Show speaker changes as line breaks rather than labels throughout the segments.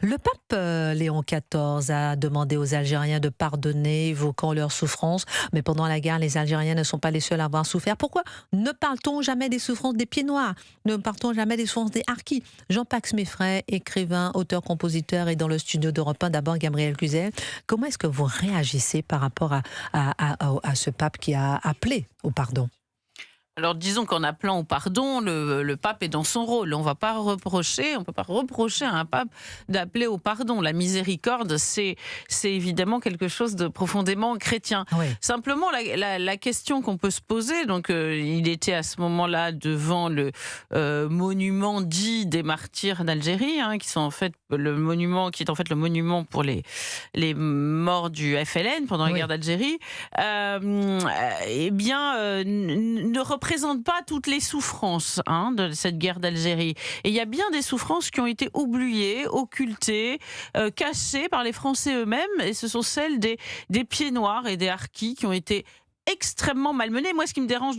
Le pape Léon XIV a demandé aux Algériens de pardonner, évoquant leur souffrance. Mais pendant la guerre, les Algériens ne sont pas les seuls à avoir souffert. Pourquoi ne parle-t-on jamais des souffrances des pieds noirs? Ne parle-t-on jamais des souffrances des harkis? Jean-Pax Meffray, écrivain, auteur, compositeur, est dans le studio d'Europe 1. D'abord, Gabriel Cluzel, comment est-ce que vous réagissez par rapport à ce pape qui a appelé au pardon?
Alors disons qu'en appelant au pardon, le pape est dans son rôle. On peut pas reprocher à un pape d'appeler au pardon. La miséricorde, c'est évidemment quelque chose de profondément chrétien.
Oui.
Simplement, la question qu'on peut se poser, donc il était à ce moment-là devant le monument dit des martyrs d'Algérie, hein, qui est en fait le monument pour les morts du FLN pendant la
Oui.
guerre d'Algérie. Ne représente pas toutes les souffrances, hein, de cette guerre d'Algérie. Et il y a bien des souffrances qui ont été oubliées, occultées, cachées par les Français eux-mêmes, et ce sont celles des pieds noirs et des harkis qui ont été extrêmement malmenés. Moi, ce qui me dérange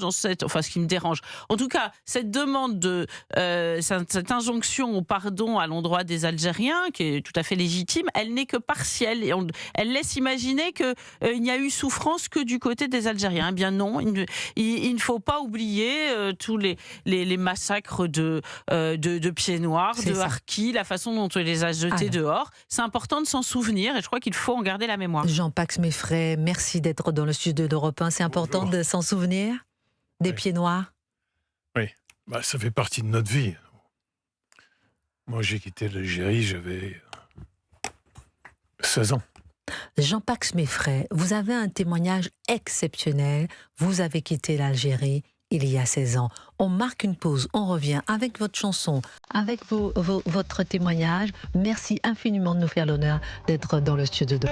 en tout cas, cette demande cette injonction au pardon à l'endroit des Algériens, qui est tout à fait légitime, elle n'est que partielle. Et elle laisse imaginer qu'il n'y a eu souffrance que du côté des Algériens. Eh bien non, il ne faut pas oublier tous les massacres de pieds noirs,
C'est
de
ça.
harkis, la façon dont on les a jetés
Alors.
dehors. C'est important de s'en souvenir, et je crois qu'il faut en garder la mémoire.
Jean-Pax Meffray, merci d'être dans le studio d'Europe 1. C'est important
Bonjour.
de s'en souvenir des
Oui.
pieds noirs.
Oui, ça fait partie de notre vie. Moi, j'ai quitté l'Algérie, j'avais 16 ans.
Jean-Pax Meffray, vous avez un témoignage exceptionnel. Vous avez quitté l'Algérie il y a 16 ans. On marque une pause, on revient avec votre chanson, avec votre témoignage. Merci infiniment de nous faire l'honneur d'être dans le studio de...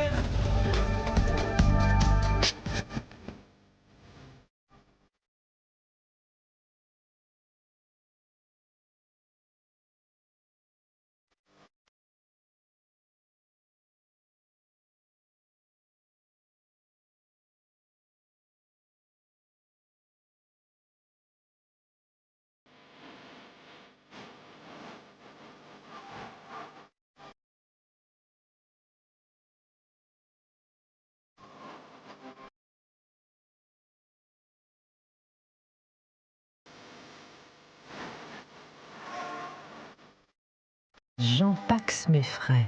Jean-Pax Meffray.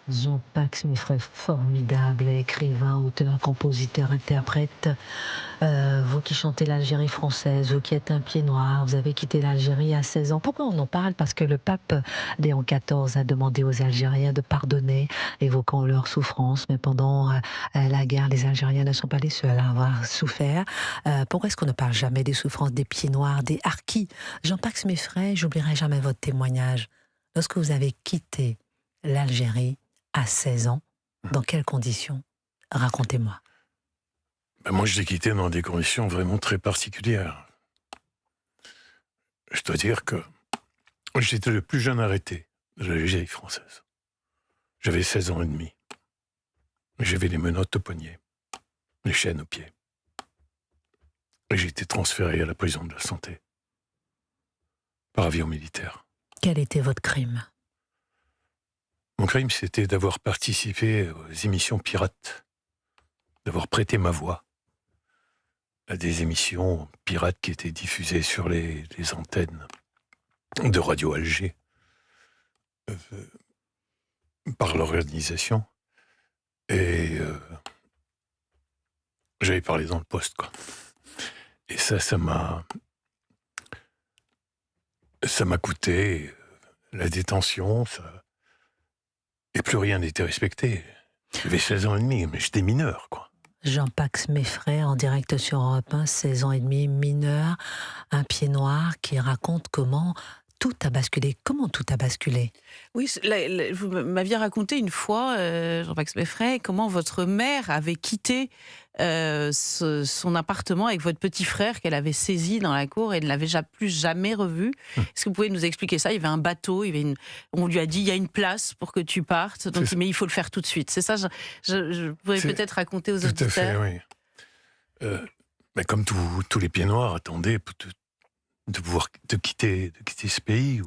Jean-Pax Meffray, formidable écrivain, auteur, compositeur, interprète. Vous qui chantez l'Algérie française, vous qui êtes un pied noir, vous avez quitté l'Algérie à 16 ans. Pourquoi on en parle? Parce que le pape Léon XIV a demandé aux Algériens de pardonner, évoquant leurs souffrances. Mais pendant la guerre, les Algériens ne sont pas les seuls à avoir souffert. Pourquoi est-ce qu'on ne parle jamais des souffrances des pieds noirs, des harkis? Jean-Pax Meffray, j'oublierai jamais votre témoignage. Lorsque vous avez quitté l'Algérie à 16 ans, dans quelles conditions? Racontez-moi.
Moi, je l'ai quitté dans des conditions vraiment très particulières. Je dois dire que j'étais le plus jeune arrêté de l'Algérie française. J'avais 16 ans et demi. J'avais les menottes aux poignets, les chaînes aux pieds. Et j'ai été transféré à la prison de la Santé par avion militaire.
Quel était votre crime?
Mon crime, c'était d'avoir participé aux émissions pirates, d'avoir prêté ma voix à des émissions pirates qui étaient diffusées sur les antennes de Radio Alger par l'organisation. Et j'avais parlé dans le poste, quoi. Et ça m'a coûté la détention, et plus rien n'était respecté. J'avais 16 ans et demi, mais j'étais mineur, quoi.
Jean-Pax Meffray, en direct sur Europe 1, 16 ans et demi, mineur, un pied noir, qui raconte comment tout a basculé. Comment tout a basculé?
Oui, vous m'aviez raconté une fois, Jean-Pax Meffray, comment votre mère avait quitté son appartement avec votre petit frère qu'elle avait saisi dans la cour et ne l'avait plus jamais revu. Est-ce que vous pouvez nous expliquer ça? Il y avait un bateau, on lui a dit il y a une place pour que tu partes, mais il faut le faire tout de suite. C'est ça, je pourrais peut-être raconter aux auditeurs.
Tout à fait, oui. Comme tous les pieds noirs attendaient de pouvoir quitter ce pays.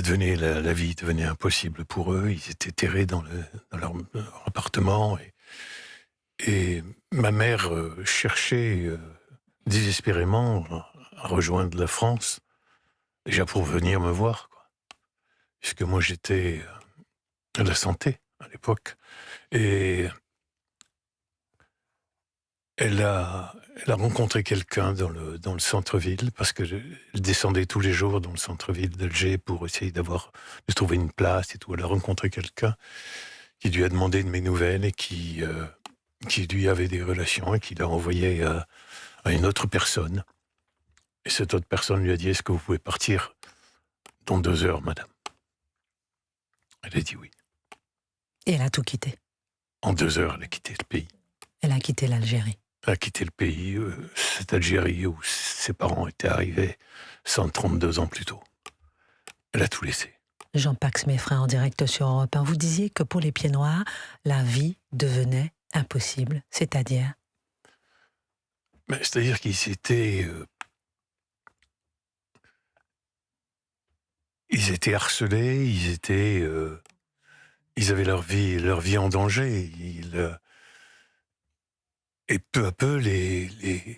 la vie devenait impossible pour eux. Ils étaient terrés dans leur appartement. Et ma mère cherchait désespérément à rejoindre la France, déjà pour venir me voir, quoi. Puisque moi, j'étais à la santé à l'époque. Et elle a rencontré quelqu'un dans le centre-ville, parce qu'elle descendait tous les jours dans le centre-ville d'Alger pour essayer de trouver une place et tout. Elle a rencontré quelqu'un qui lui a demandé de mes nouvelles et qui lui avait des relations et qui l'a envoyé à une autre personne. Et cette autre personne lui a dit: est-ce que vous pouvez partir dans 2 heures, madame? Elle a dit oui.
Et elle a tout quitté.
En 2 heures, elle a quitté le pays.
Elle a quitté l'Algérie.
Elle a quitté le pays, cette Algérie où ses parents étaient arrivés 132 ans plus tôt. Elle a tout laissé.
Jean-Pax Meffray en direct sur Europe 1. Vous disiez que pour les Pieds Noirs, la vie devenait impossible, c'est-à-dire?
C'est-à-dire qu'ils étaient harcelés, ils avaient leur vie en danger. Et peu à peu, les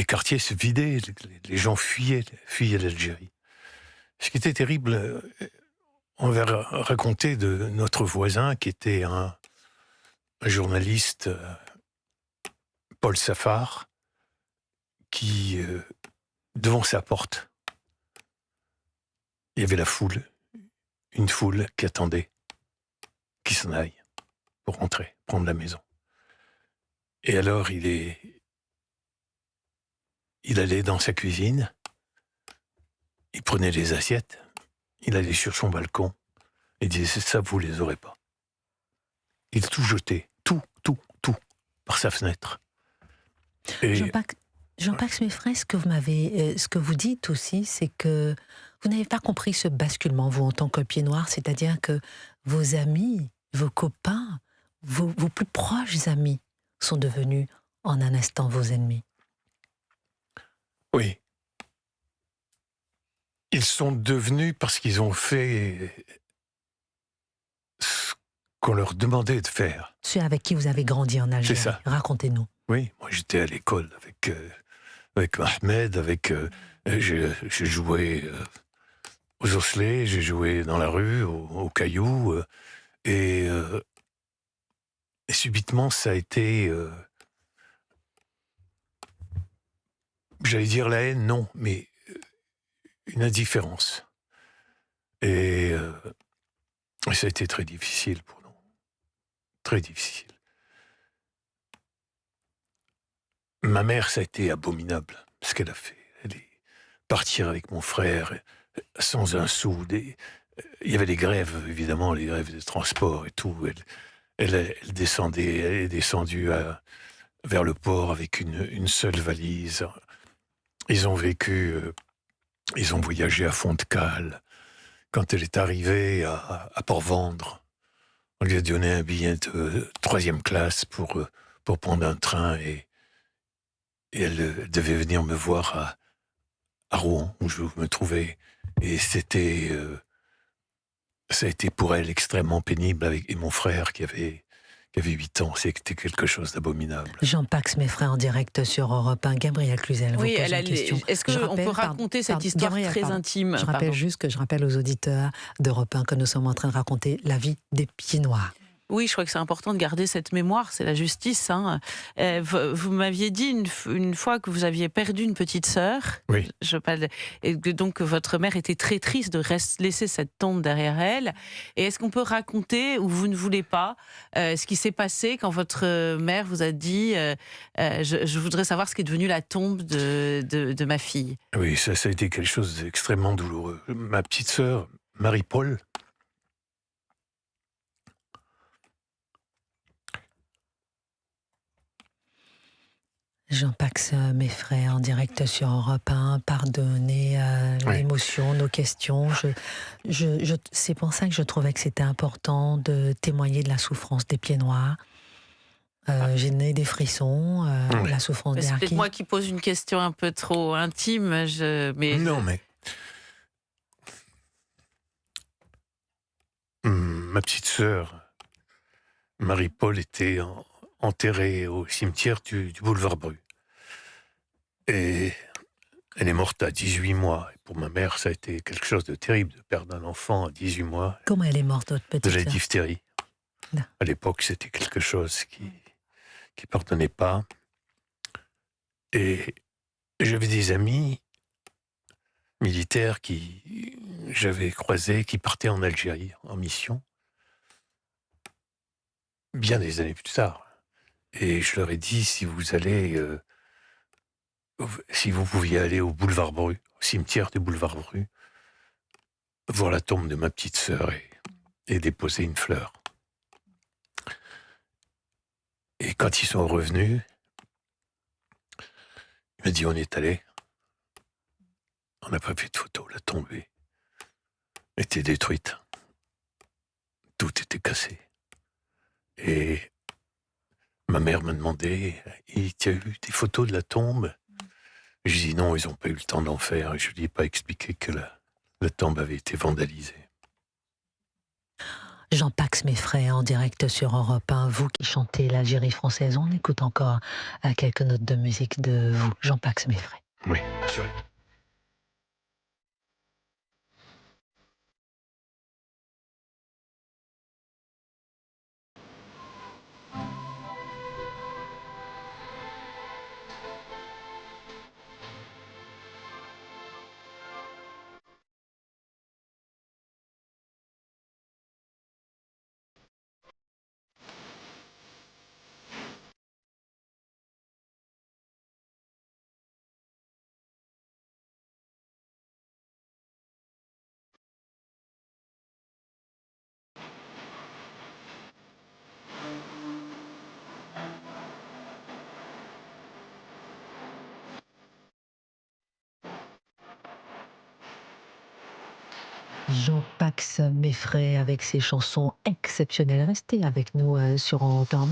quartiers se vidaient, les gens fuyaient l'Algérie. Ce qui était terrible, on va raconter de notre voisin qui était un journaliste, Paul Safar, qui, devant sa porte, il y avait une foule qui attendait qu'il s'en aille pour rentrer, prendre la maison. Et alors, il allait dans sa cuisine, il prenait les assiettes, il allait sur son balcon, et il disait: ça, vous les aurez pas. Il tout jetait, tout, par sa fenêtre. Et
Jean-Pax Meffray, ce que vous dites aussi, c'est que vous n'avez pas compris ce basculement, vous, en tant que Pied Noir, c'est-à-dire que vos amis, vos copains, vos plus proches amis sont devenus en un instant vos ennemis.
Oui. Ils sont devenus parce qu'ils ont fait ce qu'on leur demandait de faire.
Ceux avec qui vous avez grandi en Algérie.
C'est ça.
Racontez-nous.
Oui, moi j'étais à l'école avec Ahmed, j'ai joué aux osselets, j'ai joué dans la rue, aux cailloux, et subitement ça a été, j'allais dire la haine, non, mais une indifférence. Et ça a été très difficile pour nous. Très difficile. Ma mère, ça a été abominable, ce qu'elle a fait. Elle est partir avec mon frère sans un sou. Il y avait des grèves, évidemment, les grèves de transport et tout. Elle est descendue vers le port avec une seule valise. Ils ont voyagé à fond de cale. Quand elle est arrivée à Port-Vendre, on lui a donné un billet de 3e classe pour prendre un train et elle devait venir me voir à Rouen, où je me trouvais. Et ça a été pour elle extrêmement pénible, et mon frère qui avait 8 ans. C'était quelque chose d'abominable.
Jean-Pax Meffray en direct sur Europe 1. Gabrielle Cluzel vous pose une question.
Est-ce qu'on peut raconter cette histoire très intime?
Je rappelle aux auditeurs d'Europe 1 que nous sommes en train de raconter la vie des Pieds Noirs.
Oui, je crois que c'est important de garder cette mémoire, c'est la justice. Hein. Vous m'aviez dit une fois que vous aviez perdu une petite sœur.
Oui.
Et que donc votre mère était très triste de laisser cette tombe derrière elle. Et est-ce qu'on peut raconter, ou vous ne voulez pas, ce qui s'est passé quand votre mère vous a dit je voudrais savoir ce qui est devenu la tombe de ma fille?
Oui, ça a été quelque chose d'extrêmement douloureux. Ma petite sœur, Marie-Paul,
Jean-Pax Meffray en direct sur Europe 1. Pardonnez l'émotion, nos questions. C'est pour ça que je trouvais que c'était important de témoigner de la souffrance des Pieds Noirs. J'ai donné des frissons, la souffrance des
C'est
harkis.
peut-être moi qui pose une question un peu trop intime.
Non, mais ma petite sœur, Marie-Paul, était enterrée au cimetière du boulevard Bru. Et elle est morte à 18 mois. Et pour ma mère, ça a été quelque chose de terrible de perdre un enfant à 18 mois
Comment elle est morte, votre
de
petite
la
sœur?
diphtérie.
Non.
À l'époque, c'était quelque chose qui pardonnait pas. Et j'avais des amis militaires j'avais croisés qui partaient en Algérie en mission, bien des années plus tard. Et je leur ai dit, si vous pouviez aller au boulevard Bru, au cimetière du boulevard Bru, voir la tombe de ma petite sœur et déposer une fleur. Et quand ils sont revenus, il m'a dit, on est allé. On n'a pas fait de photo, la tombe était détruite. Tout était cassé. Et ma mère m'a demandé, il y a eu des photos de la tombe? Je dis non, ils n'ont pas eu le temps d'en faire. Et je lui ai pas expliqué que la tombe avait été vandalisée.
Jean Pax Meffray en direct sur Europe 1, vous qui chantez l'Algérie française. On écoute encore quelques notes de musique de vous, Jean Pax Meffray.
Oui, sûr.
Jean Pax Meffray avec ses chansons exceptionnelles. Restez avec nous sur Europe 1.